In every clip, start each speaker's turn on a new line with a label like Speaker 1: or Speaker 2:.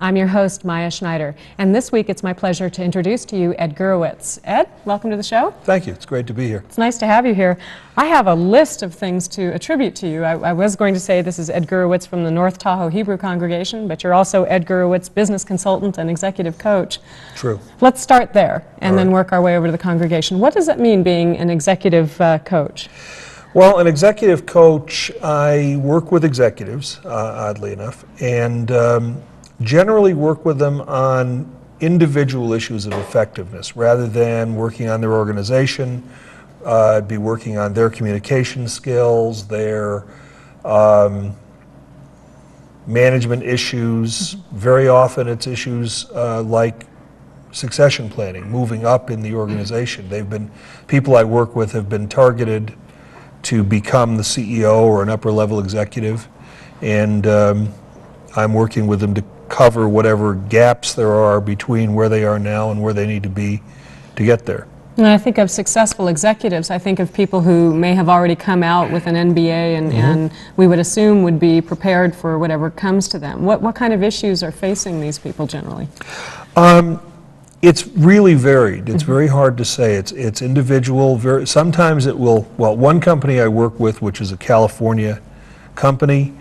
Speaker 1: I'm your host, Maya Schneider, and this week it's my pleasure to introduce to you Ed Gurowitz. Ed, welcome to the show.
Speaker 2: Thank you. It's great to be here.
Speaker 1: It's nice to have you here. I have a list of things to attribute to you. I was going to say this is Ed Gurowitz from the North Tahoe Hebrew congregation, but you're also Ed Gurowitz, business consultant and executive coach.
Speaker 2: True.
Speaker 1: Let's start there and then
Speaker 2: right.
Speaker 1: work our way over to the congregation. What does it mean being an executive coach?
Speaker 2: Well, an executive coach, I work with executives, oddly enough, and generally work with them on individual issues of effectiveness rather than working on their organization. I'd be working on their communication skills, their management issues. Very often it's issues like succession planning, moving up in the organization. People I work with have been targeted to become the CEO or an upper level executive, and I'm working with them to cover whatever gaps there are between where they are now and where they need to be to get there.
Speaker 1: When I think of successful executives, I think of people who may have already come out with an MBA and we would assume would be prepared for whatever comes to them. What kind of issues are facing these people generally?
Speaker 2: It's really varied. It's very hard to say. It's individual. Sometimes it will, well, one company I work with, which is a California company,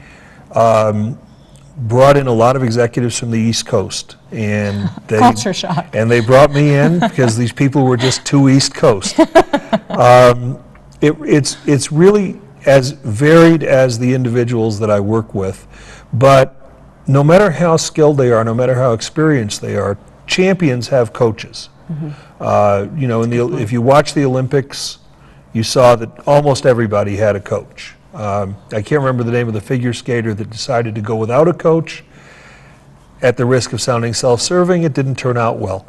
Speaker 2: brought in a lot of executives from the East Coast, and
Speaker 1: culture shock.
Speaker 2: And they brought me in because these people were just too East Coast. It's really as varied as the individuals that I work with, but no matter how skilled they are, no matter how experienced they are, champions have coaches. You know, if you watch the Olympics, you saw that almost everybody had a coach. I can't remember the name of the figure skater that decided to go without a coach. At the risk of sounding self-serving, it didn't turn out well.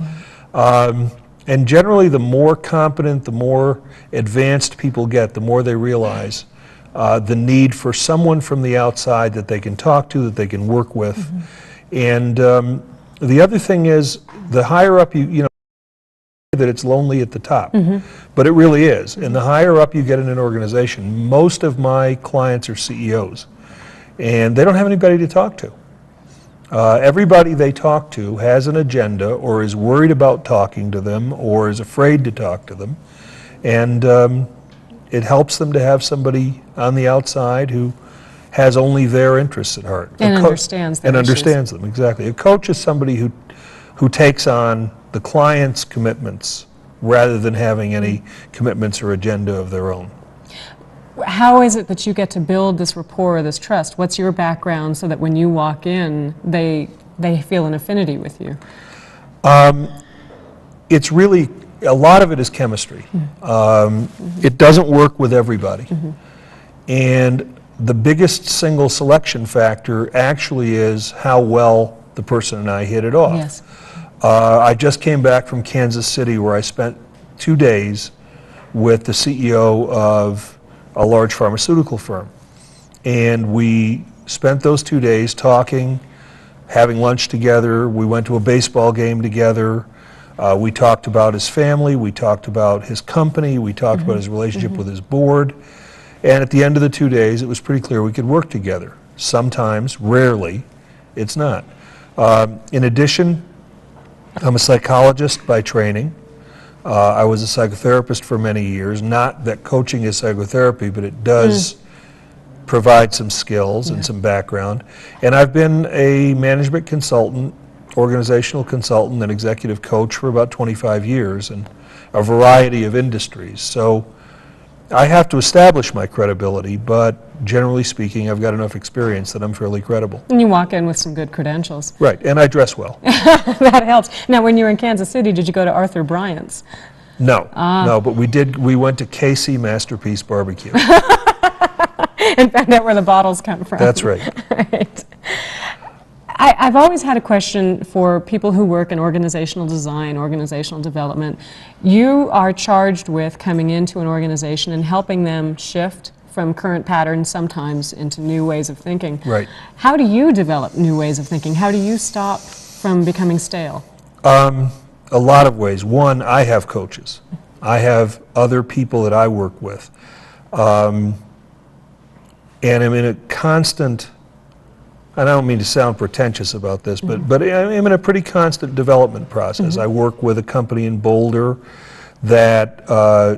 Speaker 2: And generally, the more competent, the more advanced people get, the more they realize the need for someone from the outside that they can talk to, that they can work with. And the other thing is, the higher up you know, that it's lonely at the top, but it really is. And the higher up you get in an organization, most of my clients are CEOs, and they don't have anybody to talk to. Everybody they talk to has an agenda, or is worried about talking to them, or is afraid to talk to them, and it helps them to have somebody on the outside who has only their interests at heart.
Speaker 1: And understands them.
Speaker 2: And understands them, exactly. A coach is somebody who takes on the client's commitments rather than having any commitments or agenda of their own.
Speaker 1: How is it that you get to build this rapport, this trust? What's your background so that when you walk in, they feel an affinity with you?
Speaker 2: It's really, a lot of it is chemistry. It doesn't work with everybody. And the biggest single selection factor actually is how well the person and I hit it off.
Speaker 1: Yes.
Speaker 2: I just came back from Kansas City, where I spent 2 days with the CEO of a large pharmaceutical firm. And we spent those 2 days talking, having lunch together. We went to a baseball game together. We talked about his family. We talked about his company. We talked about his relationship with his board. And at the end of the 2 days, it was pretty clear we could work together. Sometimes, rarely, it's not. In addition, I'm a psychologist by training. I was a psychotherapist for many years. Not that coaching is psychotherapy, but it does provide some skills and some background. And I've been a management consultant, organizational consultant, and executive coach for about 25 years in a variety of industries. So I have to establish my credibility, but generally speaking, I've got enough experience that I'm fairly credible.
Speaker 1: And you walk in with some good credentials.
Speaker 2: Right, and I dress well.
Speaker 1: That helps. Now, when you were in Kansas City, did you go to Arthur Bryant's?
Speaker 2: No, no, but we went to KC Masterpiece Barbecue.
Speaker 1: and found out where the bottles come from.
Speaker 2: That's right.
Speaker 1: Right. I've always had a question for people who work in organizational design, organizational development. You are charged with coming into an organization and helping them shift from current patterns sometimes into new ways of thinking.
Speaker 2: Right.
Speaker 1: How do you develop new ways of thinking? How do you stop from becoming stale?
Speaker 2: A lot of ways. One, I have coaches. I have other people that I work with. And I'm in a constant, and I don't mean to sound pretentious about this, but I'm in a pretty constant development process. I work with a company in Boulder that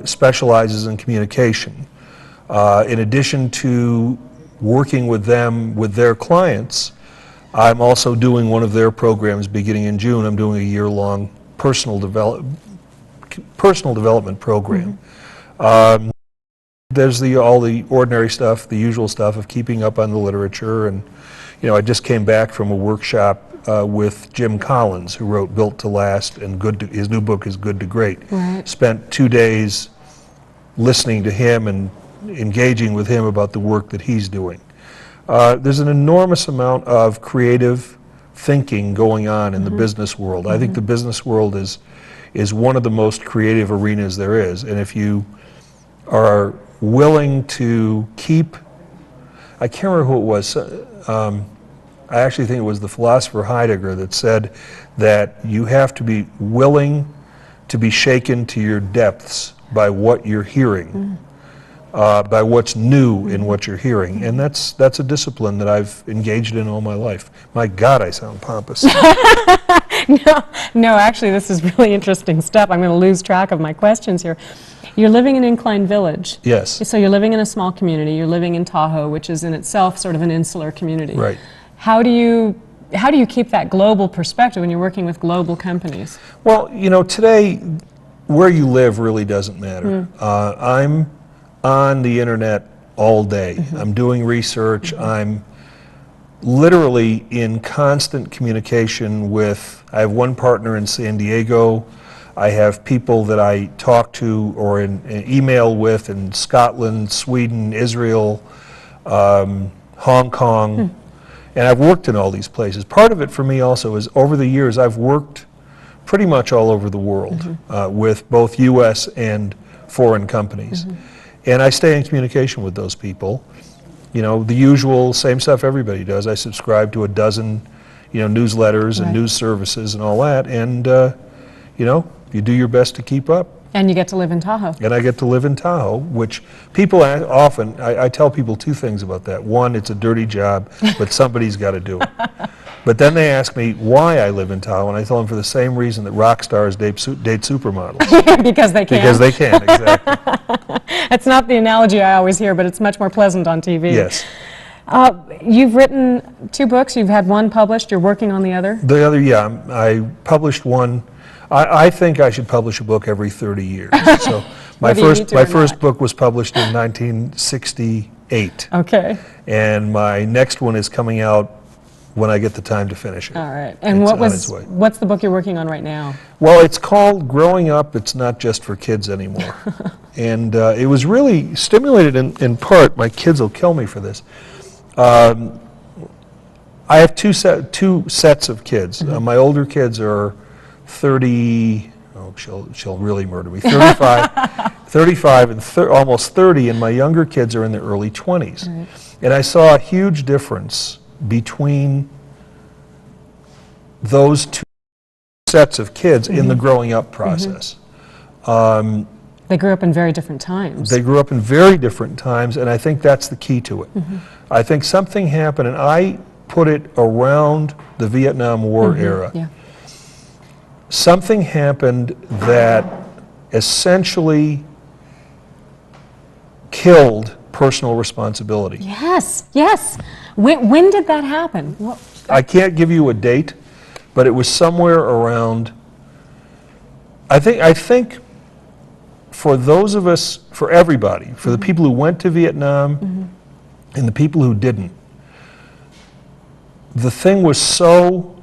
Speaker 2: specializes in communication. In addition to working with them with their clients, I'm also doing one of their programs beginning in June. I'm doing a year-long personal development program. There's all the ordinary stuff, the usual stuff of keeping up on the literature, and I just came back from a workshop with Jim Collins, who wrote Built to Last, and his new book is Good to Great.
Speaker 1: Right.
Speaker 2: Spent 2 days listening to him and engaging with him about the work that he's doing. There's an enormous amount of creative thinking going on in the business world. I think the business world is one of the most creative arenas there is, and if you are willing to keep, I can't remember who it was, I actually think it was the philosopher Heidegger that said that you have to be willing to be shaken to your depths by what you're hearing, by what's new in what you're hearing, and that's a discipline that I've engaged in all my life. My God, I sound pompous.
Speaker 1: No, actually, this is really interesting stuff. I'm going to lose track of my questions here. You're living in Incline Village.
Speaker 2: Yes.
Speaker 1: So you're living in a small community. You're living in Tahoe, which is in itself sort of an insular community.
Speaker 2: Right.
Speaker 1: How do you keep that global perspective when you're working with global companies?
Speaker 2: Well, today, where you live really doesn't matter. I'm on the internet all day. I'm doing research. I'm literally in constant communication with, I have one partner in San Diego. I have people that I talk to or in email with in Scotland, Sweden, Israel, Hong Kong, and I've worked in all these places. Part of it for me also is over the years I've worked pretty much all over the world with both U.S. and foreign companies. And I stay in communication with those people. The usual same stuff everybody does. I subscribe to a dozen, newsletters and news services and all that, and you do your best to keep up.
Speaker 1: And you get to live in Tahoe.
Speaker 2: And I get to live in Tahoe, which people often, I tell people two things about that. One, it's a dirty job, but somebody's got to do it. But then they ask me why I live in Tahoe, and I tell them for the same reason that rock stars date supermodels.
Speaker 1: Because they can.
Speaker 2: Because they can, exactly.
Speaker 1: That's not the analogy I always hear, but it's much more pleasant on TV.
Speaker 2: Yes.
Speaker 1: You've written 2 books. You've had one published. You're working on the other?
Speaker 2: The other, yeah. I published one. I think I should publish a book every 30 years. So my first book was published in 1968.
Speaker 1: Okay.
Speaker 2: And my next one is coming out when I get the time to finish it.
Speaker 1: All right. And what's the book you're working on right now?
Speaker 2: Well, it's called Growing Up, It's Not Just for Kids Anymore. And it was really stimulated in part, my kids will kill me for this. I have two sets of kids. My older kids are 30, she'll really murder me, 35 and almost 30, and my younger kids are in their early 20s. Right. And I saw a huge difference between those 2 sets of kids in the growing up process.
Speaker 1: They grew up in very different times.
Speaker 2: They grew up in very different times, and I think that's the key to it. I think something happened, and I put it around the Vietnam War era.
Speaker 1: Yeah.
Speaker 2: Something happened that essentially killed personal responsibility.
Speaker 1: Yes, yes. When did that happen?
Speaker 2: I can't give you a date, but it was somewhere around, I think for those of us, for everybody, for the people who went to Vietnam and the people who didn't, the thing was so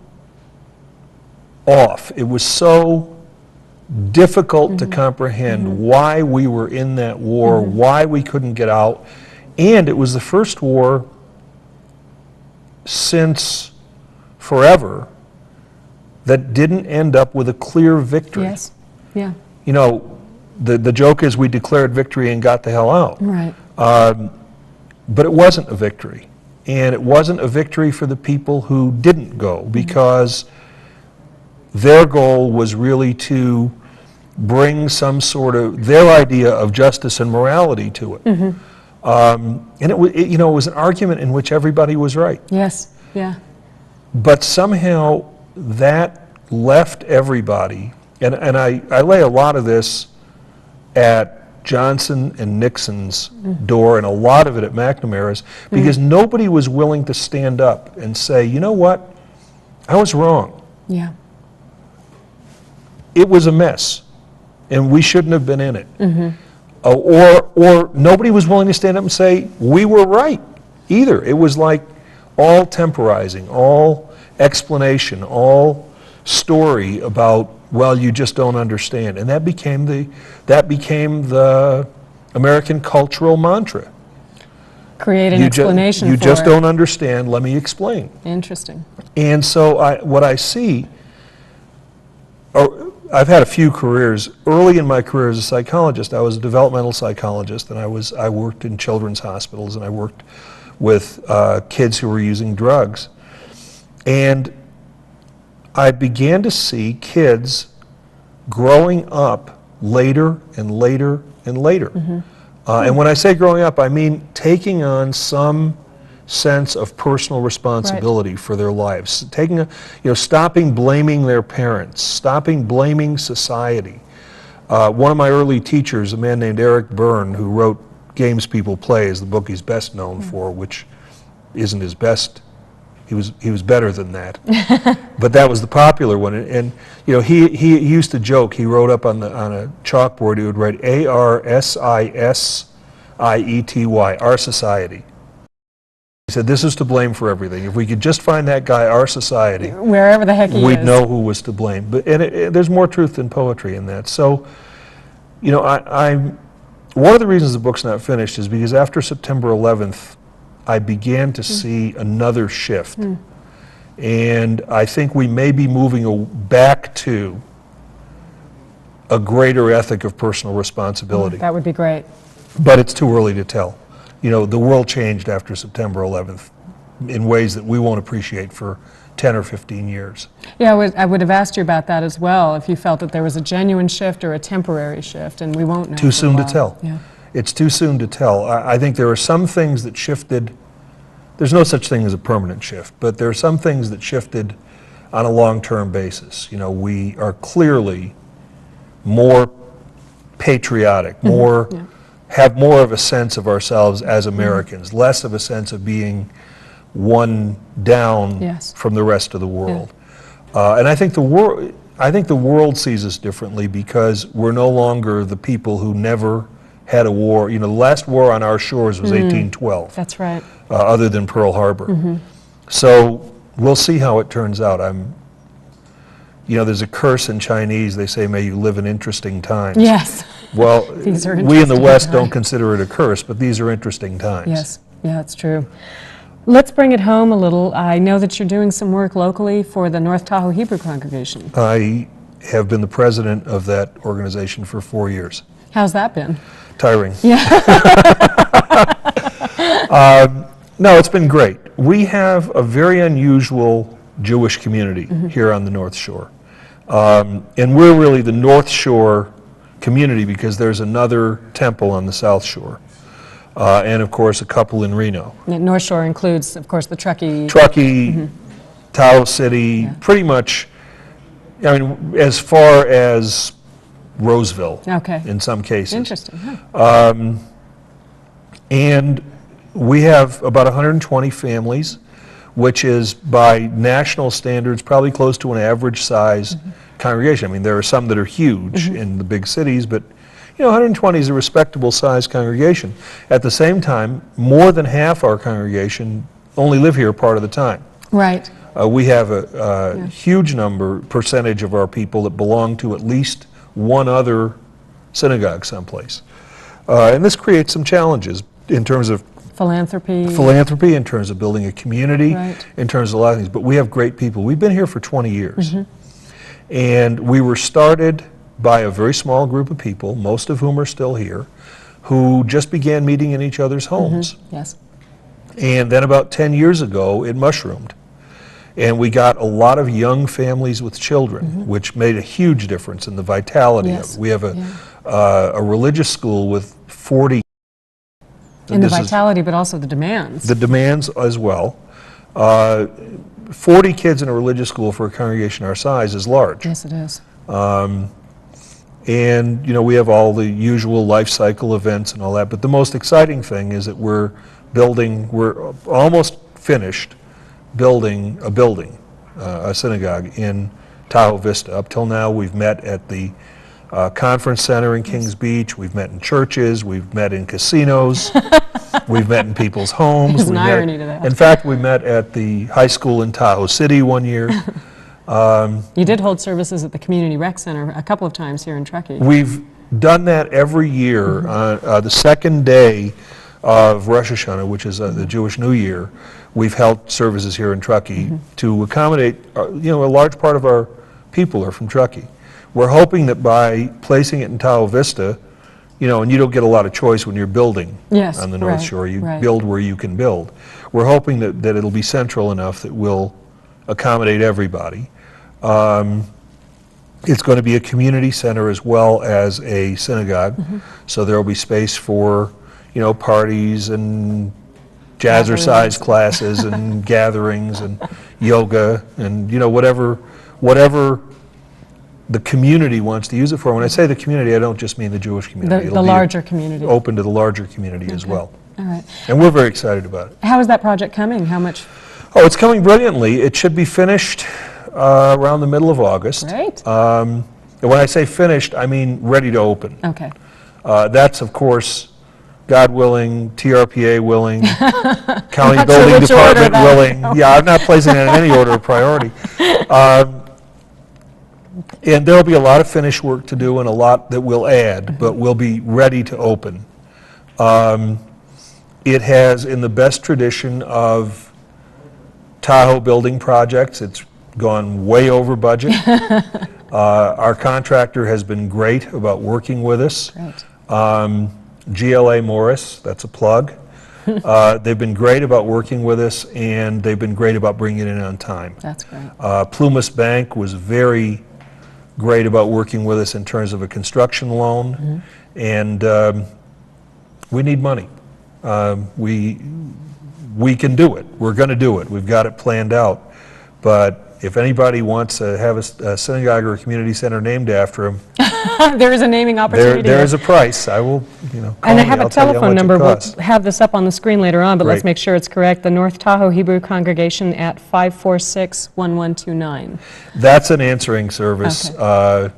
Speaker 2: off. It was so difficult to comprehend why we were in that war, why we couldn't get out, And it was the first war since forever that didn't end up with a clear victory.
Speaker 1: Yes. Yeah.
Speaker 2: You know, the joke is we declared victory and got the hell out.
Speaker 1: Right.
Speaker 2: But it wasn't a victory. And it wasn't a victory for the people who didn't go, because their goal was really to bring some sort of their idea of justice and morality to it. And it was an argument in which everybody was right.
Speaker 1: Yes. Yeah.
Speaker 2: But somehow that left everybody, and I lay a lot of this at Johnson and Nixon's door, and a lot of it at McNamara's, because nobody was willing to stand up and say, you know what, I was wrong.
Speaker 1: Yeah.
Speaker 2: It was a mess, and we shouldn't have been in it. Or nobody was willing to stand up and say, we were right, either. It was like all temporizing, all explanation, all story about, well, you just don't understand. And that became the American cultural mantra.
Speaker 1: Create an explanation
Speaker 2: you
Speaker 1: for
Speaker 2: just
Speaker 1: it.
Speaker 2: don't understand, let me explain.
Speaker 1: Interesting.
Speaker 2: And so what I see, I've had a few careers. Early in my career as a psychologist, I was a developmental psychologist, and I worked in children's hospitals, and I worked with kids who were using drugs. And I began to see kids growing up later and later and later. And when I say growing up, I mean taking on some sense of personal responsibility for their lives, stopping blaming their parents, stopping blaming society. One of my early teachers, a man named Eric Byrne, who wrote Games People Play, is the book he's best known for, which isn't his best. He was better than that, but that was the popular one. And he used to joke. He wrote up on a chalkboard. He would write ARSISIETY, our society. He said, this is to blame for everything. If we could just find that guy, our society,
Speaker 1: wherever the heck he is,
Speaker 2: we'd know who was to blame. But there's more truth than poetry in that. So, one of the reasons the book's not finished is because after September 11th, I began to see another shift. And I think we may be moving back to a greater ethic of personal responsibility.
Speaker 1: That would be great.
Speaker 2: But it's too early to tell. The world changed after September 11th in ways that we won't appreciate for 10 or 15 years.
Speaker 1: Yeah, I would have asked you about that as well, if you felt that there was a genuine shift or a temporary shift, and we won't know.
Speaker 2: Too soon to tell.
Speaker 1: Yeah.
Speaker 2: It's too soon to tell. I think there are some things that shifted. There's no such thing as a permanent shift, but there are some things that shifted on a long-term basis. We are clearly more patriotic, have more of a sense of ourselves as Americans, less of a sense of being one down from the rest of the world. And I think the world sees us differently because we're no longer the people who never had a war. The last war on our shores was 1812.
Speaker 1: That's right.
Speaker 2: Other than Pearl Harbor. So we'll see how it turns out. There's a curse in Chinese. They say, may you live in interesting times.
Speaker 1: Yes.
Speaker 2: Well,
Speaker 1: These are
Speaker 2: we in the West
Speaker 1: interesting
Speaker 2: don't
Speaker 1: times.
Speaker 2: consider it a curse, but these are interesting times.
Speaker 1: Yes. Yeah, that's true. Let's bring it home a little. I know that you're doing some work locally for the North Tahoe Hebrew congregation.
Speaker 2: I have been the president of that organization for 4 years.
Speaker 1: How's that been?
Speaker 2: Tiring.
Speaker 1: Yeah.
Speaker 2: No, it's been great. We have a very unusual Jewish community here on the North Shore. And we're really the North Shore community because there's another temple on the South Shore. And of course a couple in Reno.
Speaker 1: And North Shore includes, of course, the Truckee.
Speaker 2: Tahoe City, pretty much, as far as Roseville in some cases.
Speaker 1: Interesting. Huh?
Speaker 2: And we have about 120 families, which is by national standards probably close to an average size congregation. There are some that are huge in the big cities, but 120 is a respectable size congregation. At the same time, more than half our congregation only live here part of the time.
Speaker 1: Right.
Speaker 2: We have a huge percentage of our people that belong to at least one other synagogue someplace. And this creates some challenges in terms of Philanthropy, in terms of building a community,
Speaker 1: Right.
Speaker 2: in terms of a lot of things. But we have great people. We've been here for 20 years. And we were started by a very small group of people, most of whom are still here, who just began meeting in each other's homes.
Speaker 1: Yes.
Speaker 2: And then about 10 years ago, it mushroomed. And we got a lot of young families with children, which made a huge difference in the vitality of
Speaker 1: Yes.
Speaker 2: it. We have a religious school with 40.
Speaker 1: And the
Speaker 2: this is
Speaker 1: vitality, but also the demands.
Speaker 2: the demands as well. 40 kids in a religious school for a congregation our size is large.
Speaker 1: Yes, it is.
Speaker 2: And, you know, we have all the usual life cycle events and all that, but the most exciting thing is that we're almost finished building, a synagogue in Tahoe Vista. Up till now, we've met at the conference center in Kings Beach, we've met in churches, we've met in casinos, we've met in people's homes.
Speaker 1: There's an
Speaker 2: we've met-
Speaker 1: irony to that.
Speaker 2: In fact, we met at the high school in Tahoe City one year.
Speaker 1: You did hold services at the Community Rec Center a couple of times here in Truckee.
Speaker 2: We've done that every year. The second day of Rosh Hashanah, which is the Jewish New Year, we've held services here in Truckee to accommodate, you know, a large part of our people are from Truckee. We're hoping that by placing it in Tahoe Vista, you know, and you don't get a lot of choice when you're building
Speaker 1: Yes,
Speaker 2: on the North
Speaker 1: right,
Speaker 2: Shore. You
Speaker 1: right.
Speaker 2: build where you can build. We're hoping that it'll be central enough that we'll accommodate everybody. It's going to be a community center as well as a synagogue, so there will be space for, you know, parties and jazzercise classes and gatherings and yoga and, you know, whatever the community wants to use it for. When I say the community, I don't just mean the Jewish community.
Speaker 1: The
Speaker 2: It'll be
Speaker 1: larger community.
Speaker 2: open to the larger community as well.
Speaker 1: All right.
Speaker 2: And we're very excited about it.
Speaker 1: How is that project coming? How much?
Speaker 2: Oh, it's coming brilliantly. It should be finished around the middle of August.
Speaker 1: Great.
Speaker 2: And when I say finished, I mean ready to open.
Speaker 1: Okay.
Speaker 2: That's, of course, God willing, TRPA willing, County
Speaker 1: Not sure
Speaker 2: Building
Speaker 1: which order
Speaker 2: Department
Speaker 1: that
Speaker 2: willing. Yeah, I'm not placing it in any order of priority. And there'll be a lot of finished work to do and a lot that we'll add, but we'll be ready to open. It has, in the best tradition of Tahoe building projects, it's gone way over budget. Our contractor has been great about working with us.
Speaker 1: Great.
Speaker 2: GLA Morris, that's a plug. They've been great about working with us, and they've been great about bringing it in on time.
Speaker 1: That's great.
Speaker 2: Plumas Bank was very great about working with us in terms of a construction loan, and we need money. We can do it. We're going to do it. We've got it planned out. But if anybody wants to have a synagogue or a community center named after him,
Speaker 1: There is a naming opportunity.
Speaker 2: there is a price. I will, you know, call
Speaker 1: And I
Speaker 2: me.
Speaker 1: have
Speaker 2: I'll
Speaker 1: a
Speaker 2: tell you how
Speaker 1: telephone
Speaker 2: much it
Speaker 1: number. We'll
Speaker 2: costs.
Speaker 1: have this up on the screen later on, but let's
Speaker 2: Great.
Speaker 1: make sure it's correct. The North Tahoe Hebrew Congregation at 546-1129.
Speaker 2: That's an answering service,
Speaker 1: Okay.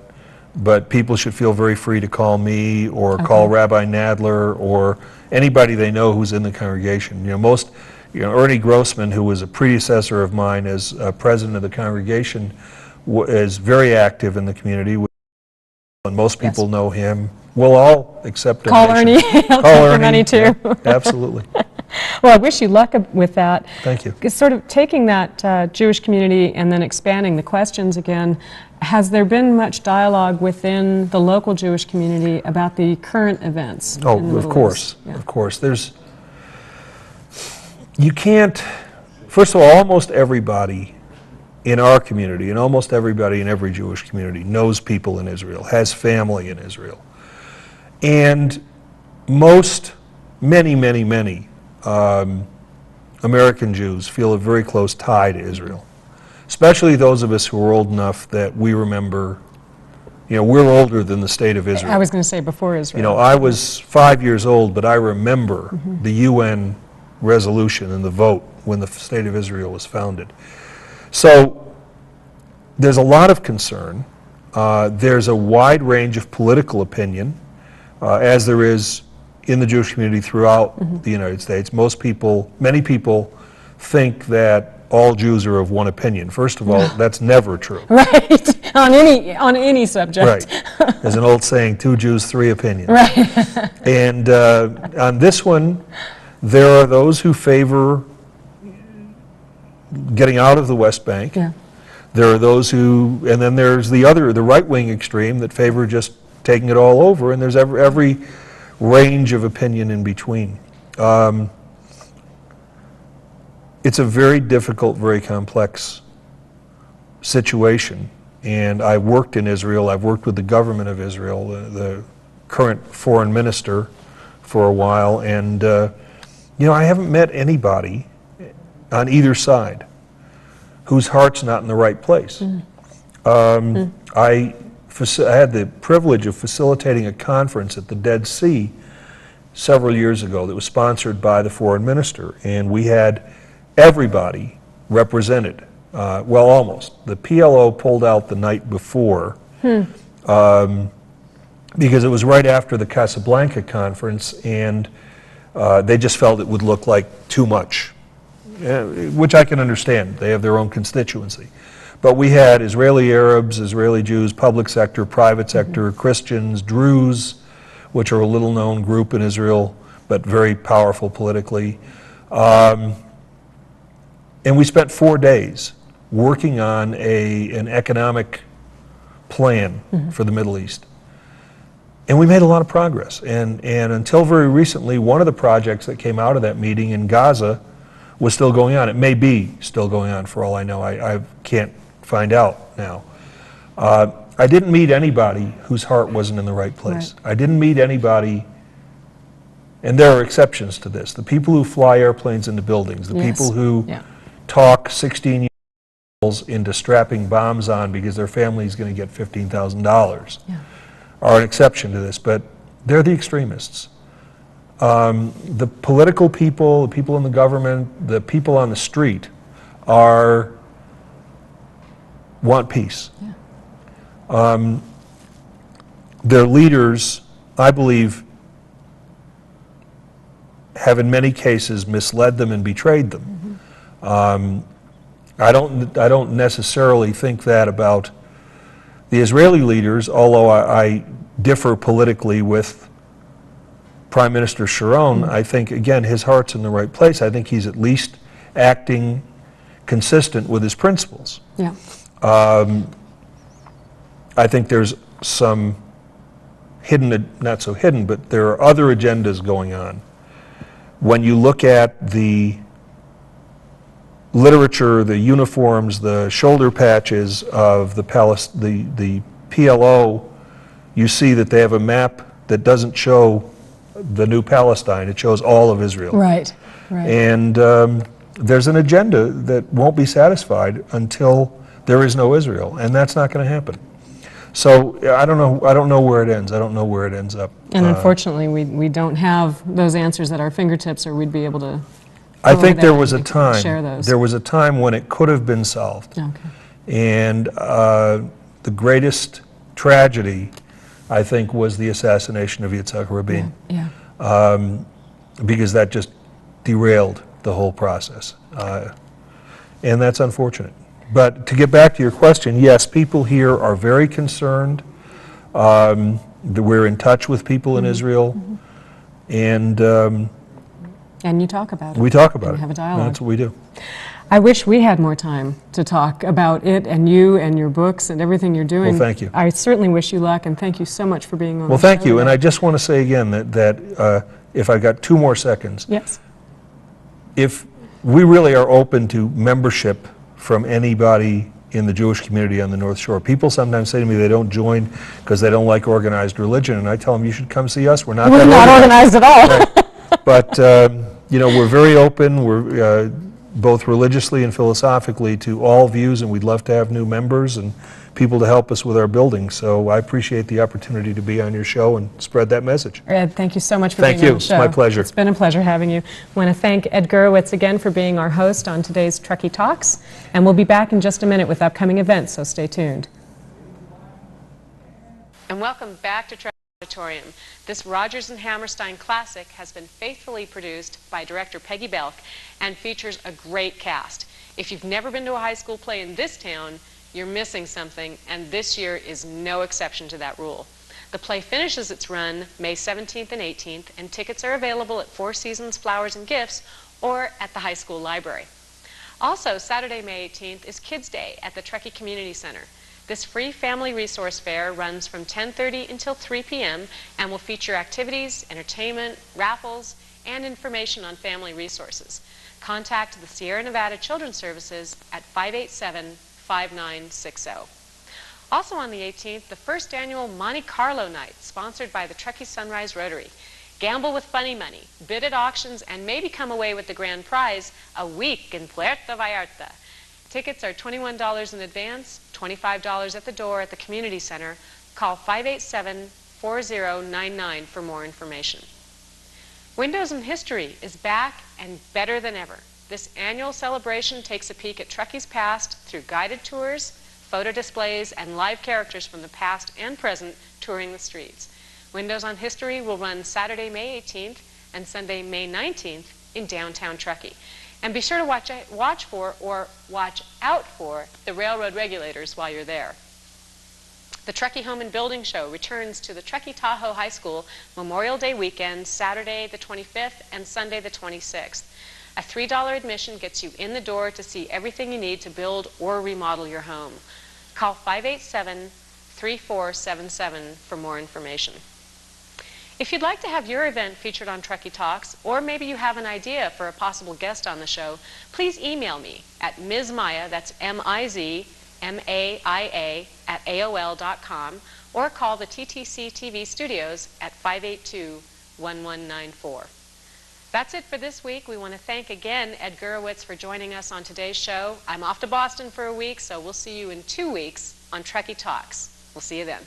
Speaker 2: but people should feel very free to call me or call Rabbi Nadler or anybody they know who's in the congregation. You know, Ernie Grossman, who was a predecessor of mine as president of the congregation, is very active in the community, and most people know him. We'll all accept
Speaker 1: Call
Speaker 2: donations.
Speaker 1: Ernie. He'll
Speaker 2: Call
Speaker 1: take your
Speaker 2: Ernie.
Speaker 1: money too.
Speaker 2: Yeah, absolutely.
Speaker 1: Well, I wish you luck with that.
Speaker 2: Thank you.
Speaker 1: It's sort of taking that Jewish community and then expanding the questions again. Has there been much dialogue within the local Jewish community about the current events?
Speaker 2: Oh,
Speaker 1: in the
Speaker 2: of
Speaker 1: Middle
Speaker 2: course,
Speaker 1: East? Yeah.
Speaker 2: of course. You can't, first of all, almost everybody in our community and almost everybody in every Jewish community knows people in Israel, has family in Israel. And many American Jews feel a very close tie to Israel, especially those of us who are old enough that we remember, you know, we're older than the state of Israel.
Speaker 1: I was going to say before Israel.
Speaker 2: You know, I was 5 years old, but I remember the UN resolution and the vote when the state of Israel was founded. So there's a lot of concern. There's a wide range of political opinion, as there is in the Jewish community throughout the United States. Many people think that all Jews are of one opinion. First of all, that's never true.
Speaker 1: Right, on any subject.
Speaker 2: Right. There's an old saying, 2 Jews, 3 opinions.
Speaker 1: Right.
Speaker 2: And on this one, There are those who favor getting out of the West Bank.
Speaker 1: Yeah.
Speaker 2: There are those who, and then there's the right-wing extreme that favor just taking it all over, and there's every range of opinion in between. It's a very difficult, very complex situation, and I worked in Israel. I've worked with the government of Israel, the current foreign minister, for a while, and I haven't met anybody on either side whose heart's not in the right place. I had the privilege of facilitating a conference at the Dead Sea several years ago that was sponsored by the foreign minister, and we had everybody represented. Well, almost. The PLO pulled out the night before because it was right after the Casablanca conference, and they just felt it would look like too much, which I can understand. They have their own constituency. But we had Israeli Arabs, Israeli Jews, public sector, private sector, Christians, Druze, which are a little-known group in Israel, but very powerful politically. And we spent 4 days working on an economic plan for the Middle East. And we made a lot of progress. And until very recently, one of the projects that came out of that meeting in Gaza was still going on. It may be still going on for all I know. I can't find out now. I didn't meet anybody whose heart wasn't in the right place. Right. I didn't meet anybody, and there are exceptions to this, the people who fly airplanes into buildings, the people who talk 16-year-olds into strapping bombs on because their family is going to get $15,000 are an exception to this, but they're the extremists. The political people, the people in the government, the people on the street want peace. Their leaders, I believe, have in many cases misled them and betrayed them. I don't necessarily think that about the Israeli leaders, although I differ politically with Prime Minister Sharon. I think, again, his heart's in the right place. I think he's at least acting consistent with his principles. I think there's some hidden, not so hidden, but there are other agendas going on. When you look at the literature, the uniforms, the shoulder patches of the PLO, you see that they have a map that doesn't show the new Palestine. It shows all of Israel.
Speaker 1: Right.
Speaker 2: And there's an agenda that won't be satisfied until there is no Israel, and that's not going to happen. So I don't know where it ends. I don't know where it ends up.
Speaker 1: And unfortunately, we don't have those answers at our fingertips, or we'd be able to.
Speaker 2: I think there was a time.
Speaker 1: Share those.
Speaker 2: There was a time when it could have been solved.
Speaker 1: Okay.
Speaker 2: And the greatest tragedy, I think, was the assassination of Yitzhak Rabin. Because that just derailed the whole process. And that's unfortunate. But to get back to your question, yes, people here are very concerned. We're in touch with people in Israel, and
Speaker 1: you talk about it.
Speaker 2: We talk about it.
Speaker 1: Have a dialogue.
Speaker 2: That's what we do.
Speaker 1: I wish we had more time to talk about it and you and your books and everything you're doing.
Speaker 2: Well, thank you.
Speaker 1: I certainly wish you luck, and thank you so much for being on.
Speaker 2: Well, thank you, and I just want to say again that if I've got 2 more seconds, if we really are open to membership from anybody in the Jewish community on the North Shore. People sometimes say to me they don't join because they don't like organized religion, and I tell them you should come see us. We're not
Speaker 1: organized at all.
Speaker 2: Right. But we're very open. We're both religiously and philosophically to all views, and we'd love to have new members and people to help us with our building. So I appreciate the opportunity to be on your show and spread that message.
Speaker 1: Ed, thank you so much for being on the show.
Speaker 2: Thank you. It's my pleasure.
Speaker 1: It's been a pleasure having you. I want to thank Ed Gurowitz again for being our host on today's Truckee Talks, and we'll be back in just a minute with upcoming events, so stay tuned. And welcome back to Truckee Auditorium. This Rodgers and Hammerstein classic has been faithfully produced by director Peggy Belk and features a great cast. If you've never been to a high school play in this town, you're missing something, and this year is no exception to that rule. The play finishes its run May 17th and 18th, and tickets are available at Four Seasons Flowers and Gifts or at the high school library. Also, Saturday, May 18th is Kids Day at the Truckee Community Center. This free family resource fair runs from 10:30 until 3 p.m. and will feature activities, entertainment, raffles, and information on family resources. Contact the Sierra Nevada Children's Services at 587-5960. Also on the 18th, the first annual Monte Carlo night, sponsored by the Truckee Sunrise Rotary. Gamble with funny money, bid at auctions, and maybe come away with the grand prize, a week in Puerto Vallarta. Tickets are $21 in advance, $25 at the door at the community center. Call 587-4099 for more information. Windows in History is back and better than ever. This annual celebration takes a peek at Truckee's past through guided tours, photo displays, and live characters from the past and present touring the streets. Windows on History will run Saturday, May 18th and Sunday, May 19th in downtown Truckee. And be sure to watch out for the railroad regulators while you're there. The Truckee Home and Building Show returns to the Truckee Tahoe High School Memorial Day weekend, Saturday the 25th and Sunday the 26th. A $3 admission gets you in the door to see everything you need to build or remodel your home. Call 587-3477 for more information. If you'd like to have your event featured on Truckee Talks, or maybe you have an idea for a possible guest on the show, please email me at Ms. Maya, that's M-I-Z-M-A-I-A, at AOL.com, or call the TTC TV studios at 582-1194. That's it for this week. We want to thank again Ed Gurowitz for joining us on today's show. I'm off to Boston for a week, so we'll see you in 2 weeks on Truckee Talks. We'll see you then.